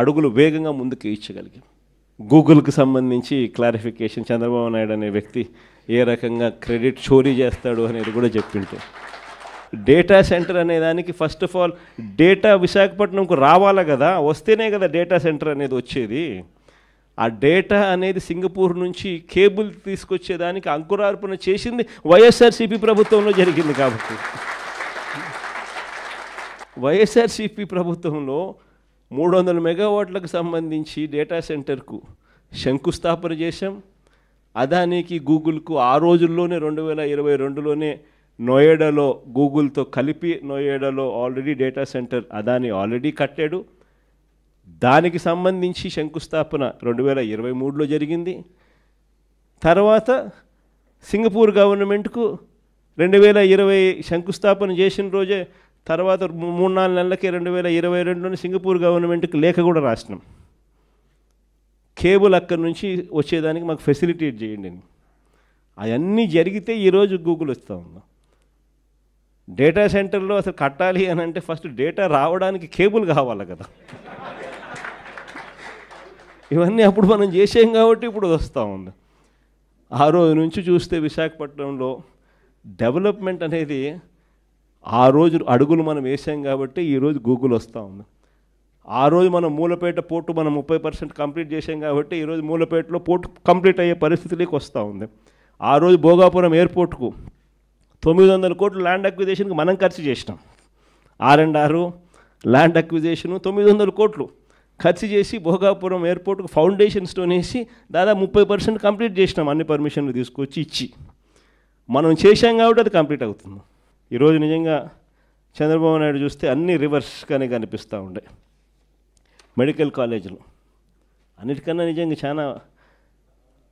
అడుగులు వేగంగా ముందుకు ఇచ్చగలిగాం. గూగుల్కి సంబంధించి క్లారిఫికేషన్ చంద్రబాబు నాయుడు అనే వ్యక్తి ఏ రకంగా క్రెడిట్ చోరీ చేస్తాడు అనేది కూడా చెప్పింటే, డేటా సెంటర్ అనే దానికి ఫస్ట్ ఆఫ్ ఆల్ డేటా విశాఖపట్నంకు రావాలా కదా, వస్తేనే కదా డేటా సెంటర్ అనేది వచ్చేది. ఆ డేటా అనేది సింగపూర్ నుంచి కేబుల్ తీసుకొచ్చేదానికి అంకురార్పణ చేసింది వైఎస్ఆర్సీపీ ప్రభుత్వంలో జరిగింది. కాబట్టి వైఎస్ఆర్సీపీ ప్రభుత్వంలో 300 మెగావాట్లకు సంబంధించి డేటా సెంటర్కు శంకుస్థాపన చేశాం. అదానికి గూగుల్కు ఆ రోజుల్లోనే 2022లోనే నోయిడాలో గూగుల్తో కలిపి నోయిడాలో already data centre Adani already కట్టాడు. దానికి సంబంధించి శంకుస్థాపన 2023లో జరిగింది. తర్వాత సింగపూర్ గవర్నమెంట్కు 2020 శంకుస్థాపన చేసిన రోజే తర్వాత 3-4 నెలలకే 2022లోని సింగపూర్ గవర్నమెంట్కి లేఖ కూడా రాసినాం, కేబుల్ అక్కడి నుంచి వచ్చేదానికి మాకు ఫెసిలిటేట్ చేయండి అని. అవన్నీ జరిగితే ఈరోజు గూగుల్ వస్తూ ఉందాం. డేటా సెంటర్లో అసలు కట్టాలి అని అంటే ఫస్ట్ డేటా రావడానికి కేబుల్ కావాలి కదా. ఇవన్నీ అప్పుడు మనం చేసాం కాబట్టి ఇప్పుడు వస్తూ ఉంది. ఆ రోజు నుంచి చూస్తే విశాఖపట్నంలో డెవలప్మెంట్ అనేది ఆ రోజు అడుగులు మనం వేసాం కాబట్టి ఈరోజు గూగుల్ వస్తూ ఉంది. ఆ రోజు మనం మూలపేట పోర్టు మనం 30% కంప్లీట్ చేసాం కాబట్టి ఈరోజు మూలపేటలో పోర్టు కంప్లీట్ అయ్యే పరిస్థితిలోకి వస్తూ ఉంది. ఆ రోజు భోగాపురం ఎయిర్పోర్ట్కు 900 కోట్లు ల్యాండ్ అక్విజిషన్కి మనం ఖర్చు చేసినాం. R&R ల్యాండ్ అక్విజిషను 900 కోట్లు ఖర్చు చేసి భోగాపురం ఎయిర్పోర్ట్కు ఫౌండేషన్ స్టోన్ వేసి దాదాపు 30% కంప్లీట్ చేసినాం. అన్ని పర్మిషన్లు తీసుకొచ్చి ఇచ్చి మనం చేశాం కాబట్టి అది కంప్లీట్ అవుతుంది. ఈరోజు నిజంగా చంద్రబాబు నాయుడు చూస్తే అన్ని రివర్స్గానే కనిపిస్తూ ఉండే. మెడికల్ కాలేజీలు అన్నిటికన్నా నిజంగా చాలా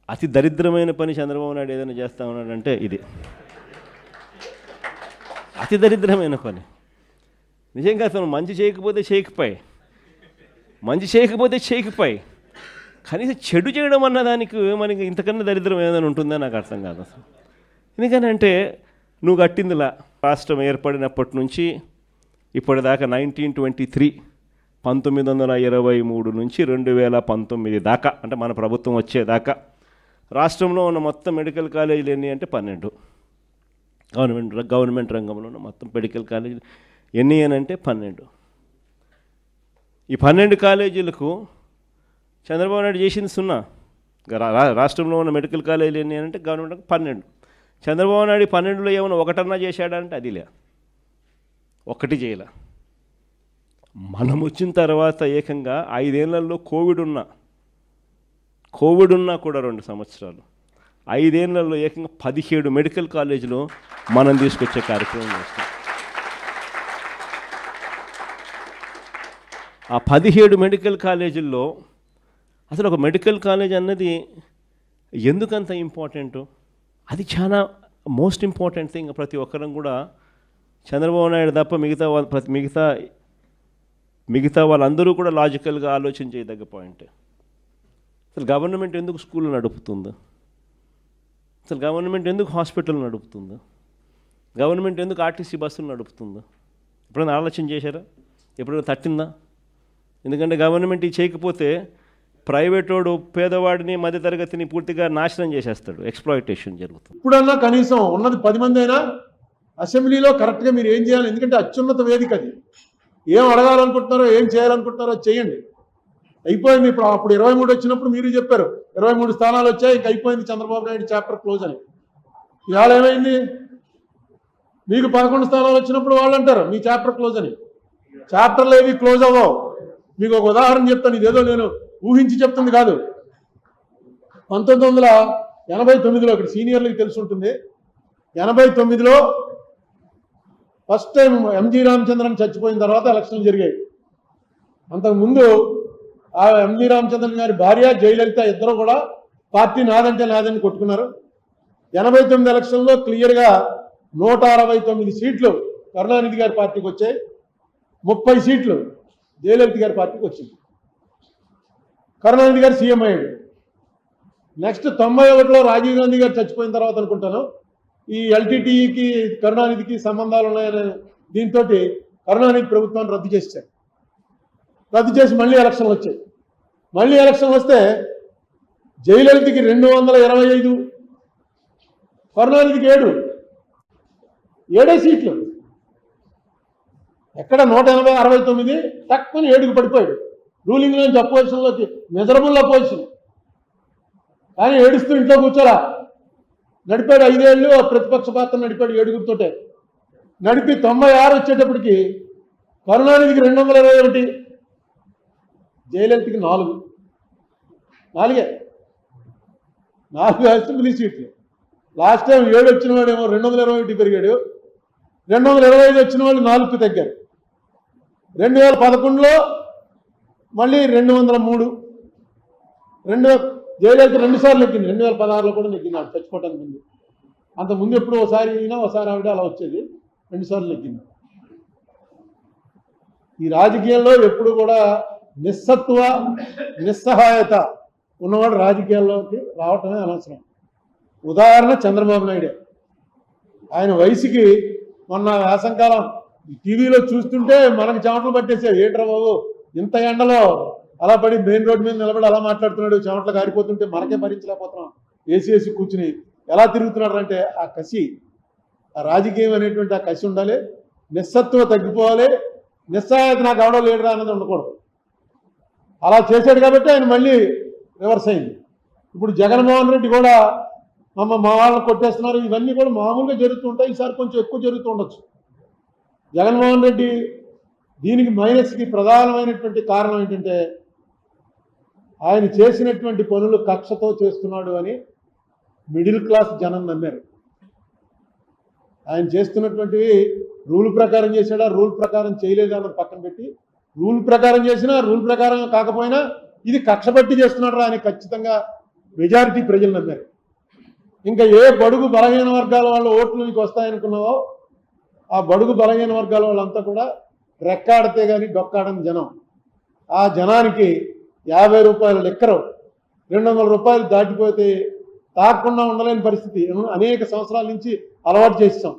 అతి దరిద్రమైన పని చంద్రబాబు నాయుడు ఏదైనా చేస్తూ ఉన్నాడంటే ఇది అతి దరిద్రమైన పని. నిజంగా అతను మంచి చేయకపోతే చేయకపోయి కనీసం చెడు చేయడం అన్నదానికి మనకి ఇంతకన్నా దరిద్రం ఏదైనా ఉంటుందో నాకు అర్థం కాదు అసలు. ఎందుకనంటే నువ్వు కట్టిందిలా రాష్ట్రం ఏర్పడినప్పటి నుంచి ఇప్పటిదాకా 1923 1923 నుంచి 2019 దాకా అంటే మన ప్రభుత్వం వచ్చేదాకా రాష్ట్రంలో ఉన్న మొత్తం మెడికల్ కాలేజీలు ఎన్ని అంటే 12. గవర్నమెంట్ రంగంలో ఉన్న మొత్తం మెడికల్ కాలేజీలు ఎన్ని అని అంటే 12. ఈ 12 కాలేజీలకు చంద్రబాబు నాయుడు చేసింది 0. రాష్ట్రంలో ఉన్న మెడికల్ కాలేజీలు ఎన్ని అంటే గవర్నమెంట్ 12. చంద్రబాబు నాయుడు 12లో ఏమైనా ఒకటన్నా చేశాడంటే అది లే, ఒక్కటి చేయలే. మనం వచ్చిన తర్వాత ఏకంగా 5 ఏళ్లలో కోవిడ్ ఉన్నా కూడా 2 సంవత్సరాలు 5 ఏళ్లలో ఏకంగా 17 మెడికల్ కాలేజీలు మనం తీసుకొచ్చే కార్యక్రమం చేస్తాం. ఆ 17 మెడికల్ కాలేజీల్లో అసలు ఒక మెడికల్ కాలేజ్ అన్నది ఎందుకంత ఇంపార్టెంట్, అది చాలా మోస్ట్ ఇంపార్టెంట్ థింగ్. ప్రతి ఒక్కరం కూడా చంద్రబాబు నాయుడు తప్ప మిగతా వాళ్ళందరూ కూడా లాజికల్గా ఆలోచన చేయదగ్గ పాయింట్. అసలు గవర్నమెంట్ ఎందుకు స్కూల్ నడుపుతుందో, అసలు గవర్నమెంట్ ఎందుకు హాస్పిటల్ నడుపుతుందో, గవర్నమెంట్ ఎందుకు ఆర్టీసీ బస్సులు నడుపుతుందో ఎప్పుడైనా ఆలోచన చేశారా? ఎప్పుడైనా తట్టిందా? ఎందుకంటే గవర్నమెంట్ ఇది చేయకపోతే ప్రైవేటోడు పేదవాడిని మధ్యతరగతిని పూర్తిగా నాశనం చేసేస్తాడు, ఎక్స్ప్లాయిటేషన్ జరుగుతుంది. ఇప్పుడన్నా కనీసం ఉన్నది 10 మంది అయినా అసెంబ్లీలో కరెక్ట్గా మీరు ఏం చేయాలి, ఎందుకంటే అత్యున్నత వేదిక అది. ఏం అడగాలనుకుంటున్నారో ఏం చేయాలనుకుంటున్నారో చేయండి. అయిపోయింది. ఇప్పుడు అప్పుడు 23 వచ్చినప్పుడు మీరు చెప్పారు 23 స్థానాలు వచ్చాయి, ఇంక అయిపోయింది చంద్రబాబు నాయుడు చాప్టర్ క్లోజ్ అని. ఇవాళ ఏమైంది? మీకు 11 స్థానాలు వచ్చినప్పుడు వాళ్ళు అంటారు మీ చాప్టర్ క్లోజ్ అని. చాప్టర్లు ఏవి క్లోజ్ అవ్వవు. మీకు ఒక ఉదాహరణ చెప్తాను, ఇదేదో నేను ఊహించి చెప్తుంది కాదు. 1989లో ఇక్కడ సీనియర్లకు తెలిసి ఉంటుంది, 89లో ఫస్ట్ టైం ఎంజి రామచంద్రన్ చచ్చిపోయిన తర్వాత ఎలక్షన్లు జరిగాయి. అంతకుముందు ఆ ఎంజి రామచంద్రన్ గారి భార్య జయలలిత ఇద్దరు కూడా పార్టీ నాదంటే నాదని కొట్టుకున్నారు. 89 ఎలక్షన్లో క్లియర్గా 169 సీట్లు కరుణానిధి గారి పార్టీకి వచ్చాయి, 30 సీట్లు జయలలిత గారి పార్టీకి వచ్చింది. కరుణానిధి గారు సీఎం అయ్యాడు. నెక్స్ట్ 91లో రాజీవ్ గాంధీ గారు చచ్చిపోయిన తర్వాత అనుకుంటాను ఈ ఎల్టీటీఈకి కరుణానిధికి సంబంధాలు ఉన్నాయనే దీంతో కరుణానిధి ప్రభుత్వాన్ని రద్దు చేశారు. రద్దు చేసి మళ్ళీ ఎలక్షన్లు వచ్చాయి. మళ్ళీ ఎలక్షన్ వస్తే జయలలితకి 225, కరుణానిధికి 7 సీట్లు. ఎక్కడ 180, 69 తక్కువ 7కి పడిపోయాడు. రూలింగ్లోంచి అపోజిషన్లోకి, మెజరబుల్ అపోజిషన్. కానీ ఏడుస్తూ ఇంట్లో కూర్చోరా, నడిపాడు 5 ఏళ్ళు ప్రతిపక్ష పాత్ర నడిపాడు 7గురితోటే. నడిపి 96 వచ్చేటప్పటికి కరుణానిధికి 221, జయలలితకి 4 అసెంబ్లీ సీట్లు. లాస్ట్ టైం 7 వచ్చిన వాడేమో 221 పెరిగాడు, 225 వచ్చిన వాళ్ళు 4కి తగ్గారు. 2011లో మళ్ళీ 203. జయలలిత 2 సార్లు నెగ్గింది. 2016లో కూడా నెగ్గింది, ఆవిడ చచ్చిపోవటానికి ముందు. అంతకుముందు ఎప్పుడు ఒకసారి అయినా ఒకసారి ఆవిడ అలా వచ్చేది, 2 సార్లు నెగ్గింది. ఈ రాజకీయాల్లో ఎప్పుడు కూడా నిస్సత్వ, నిస్సహాయత ఉన్నవాడు రాజకీయాల్లోకి రావటమే అనవసరం. ఉదాహరణ చంద్రబాబు నాయుడే. ఆయన వయసుకి మొన్న వేసంకాలం టీవీలో చూస్తుంటే మనకు చెమటలు పట్టేసాయి. ఏంట్రా బాబు ఇంత ఎండలో అలా పడి మెయిన్ రోడ్డు మీద నిలబడి అలా మాట్లాడుతున్నాడు, చెమటలు కారిపోతుంటే మనకే భరించలేకపోతున్నాం. ఏసీ కూర్చుని ఎలా తిరుగుతున్నాడు అంటే ఆ కసి, ఆ రాజకీయం అనేటువంటి ఆ కసి ఉండాలి. నిస్సత్వం తగ్గిపోవాలి. నిస్సహాయత నాకు అవడం లేడురా అన్నది ఉండకూడదు. అలా చేశాడు కాబట్టి ఆయన మళ్ళీ రివర్స్ అయింది. ఇప్పుడు జగన్మోహన్ రెడ్డి కూడా మా వాళ్ళని కొట్టేస్తున్నారు, ఇవన్నీ కూడా మామూలుగా జరుగుతుంటాయి. ఈసారి కొంచెం ఎక్కువ జరుగుతూ ఉండొచ్చు. జగన్మోహన్ రెడ్డి దీనికి మైనస్కి ప్రధానమైనటువంటి కారణం ఏంటంటే ఆయన చేసినటువంటి పనులు కక్షతో చేస్తున్నాడు అని మిడిల్ క్లాస్ జనం నమ్మారు. ఆయన చేస్తున్నటువంటివి రూల్ ప్రకారం చేశాడా, రూల్ ప్రకారం చేయలేదా అన్నది పక్కన పెట్టి, రూల్ ప్రకారం చేసినా రూల్ ప్రకారం కాకపోయినా ఇది కక్ష పట్టి చేస్తున్నాడు అని ఖచ్చితంగా మెజారిటీ ప్రజలు నమ్మారు. ఇంకా ఏ బడుగు బలహీన వర్గాల వాళ్ళ ఓట్లు నీకు వస్తాయనుకున్నావో ఆ బడుగు బలహీన వర్గాల వాళ్ళంతా కూడా రెక్కాడితే కానీ డొక్కాడని జనం. ఆ జనానికి 50 రూపాయల లిక్కరు 200 రూపాయలు దాటిపోతే తాగకుండా ఉండలేని పరిస్థితి అనేక సంవత్సరాల నుంచి అలవాటు చేస్తాం.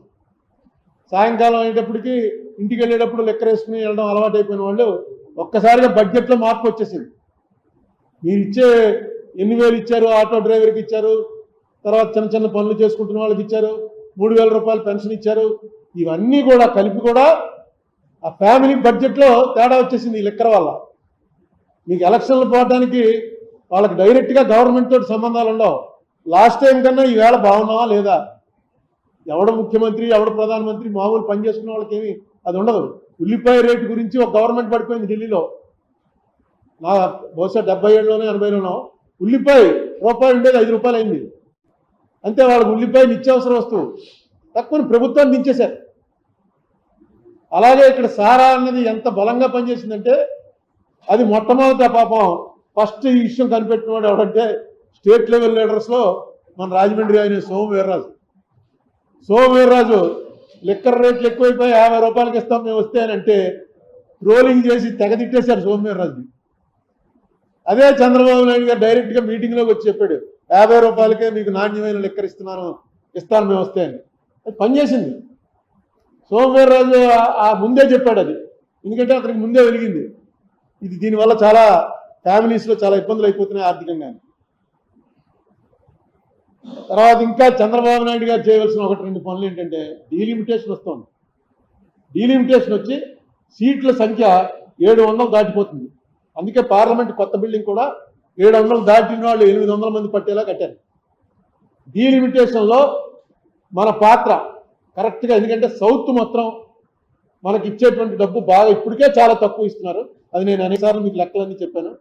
సాయంకాలం అయ్యేటప్పటికి ఇంటికి వెళ్ళేటప్పుడు లెక్కర వేసుకుని వెళ్ళడం అలవాటు అయిపోయిన వాళ్ళు ఒక్కసారిగా బడ్జెట్లో మార్పు వచ్చేసింది. మీరు ఇచ్చే 8,000 ఇచ్చారు, ఆటో డ్రైవర్కి ఇచ్చారు, తర్వాత చిన్న చిన్న పనులు చేసుకుంటున్న వాళ్ళకి ఇచ్చారు, 3,000 రూపాయలు పెన్షన్ ఇచ్చారు. ఇవన్నీ కూడా కలిపి కూడా ఆ ఫ్యామిలీ బడ్జెట్లో తేడా వచ్చేసింది ఈ లెక్కర వల్ల. మీకు ఎలక్షన్లు పోవడానికి వాళ్ళకి డైరెక్ట్గా గవర్నమెంట్ తోటి సంబంధాలు ఉండవు. లాస్ట్ టైం కన్నా ఈవేళ బాగున్నావా లేదా, ఎవడ ముఖ్యమంత్రి ఎవడ ప్రధానమంత్రి, మామూలు పని చేసుకున్న వాళ్ళకి ఏమి అది ఉండదు. ఉల్లిపాయ రేటు గురించి ఒక గవర్నమెంట్ పడిపోయింది ఢిల్లీలో. నా బహుశా 77లోనో 80లోనో ఉల్లిపాయ రూపాయి ఉండేది 5 రూపాయలు అయింది. అంతే, వాళ్ళకి ఉల్లిపాయ నిత్యావసర వస్తువు తక్కువ ప్రభుత్వాన్ని దించేశారు. అలాగే ఇక్కడ సారా అన్నది ఎంత బలంగా పనిచేసిందంటే అది మొట్టమొదట పాపం ఫస్ట్ ఈ విషయం కనిపెట్టినవాడు ఎవడంటే స్టేట్ లెవెల్ లీడర్స్లో మన రాజమండ్రి ఆయన సోమవీర్రాజు లిక్కర్ రేట్లు ఎక్కువైపోయి 50 రూపాయలకి ఇస్తాం మేము వస్తే అని అంటే ట్రోలింగ్ చేసి తెగతిట్టేశారు సోమవీర్రాజుని. అదే చంద్రబాబు నాయుడు గారు డైరెక్ట్గా మీటింగ్లోకి వచ్చి చెప్పాడు 50 రూపాయలకే మీకు నాణ్యమైన లిక్కర్ ఇస్తాను మేము వస్తే అని. అది పనిచేసింది. సోమవీర్రాజు ఆ ముందే చెప్పాడు అది, ఎందుకంటే అతనికి ముందే వెలిగింది ఇది. దీనివల్ల చాలా ఫ్యామిలీస్లో చాలా ఇబ్బందులు అయిపోతున్నాయి ఆర్థికంగా. తర్వాత ఇంకా చంద్రబాబు నాయుడు గారు చేయవలసిన 1-2 పనులు ఏంటంటే డీలిమిటేషన్ వస్తుంది. డీలిమిటేషన్ వచ్చి సీట్ల సంఖ్య 700 దాటిపోతుంది. అందుకే పార్లమెంట్ కొత్త బిల్డింగ్ కూడా 700 దాటిన వాళ్ళు 800 మంది పట్టేలా కట్టారు. డీలిమిటేషన్లో మన పాత్ర కరెక్ట్గా, ఎందుకంటే సౌత్ మొత్తం మనకి ఇచ్చేటువంటి డబ్బు బాగా ఇప్పటికే చాలా తక్కువ ఇస్తున్నారు. అది నేను అనేకసార్లు మీకు లెక్కలన్నీ చెప్పాను.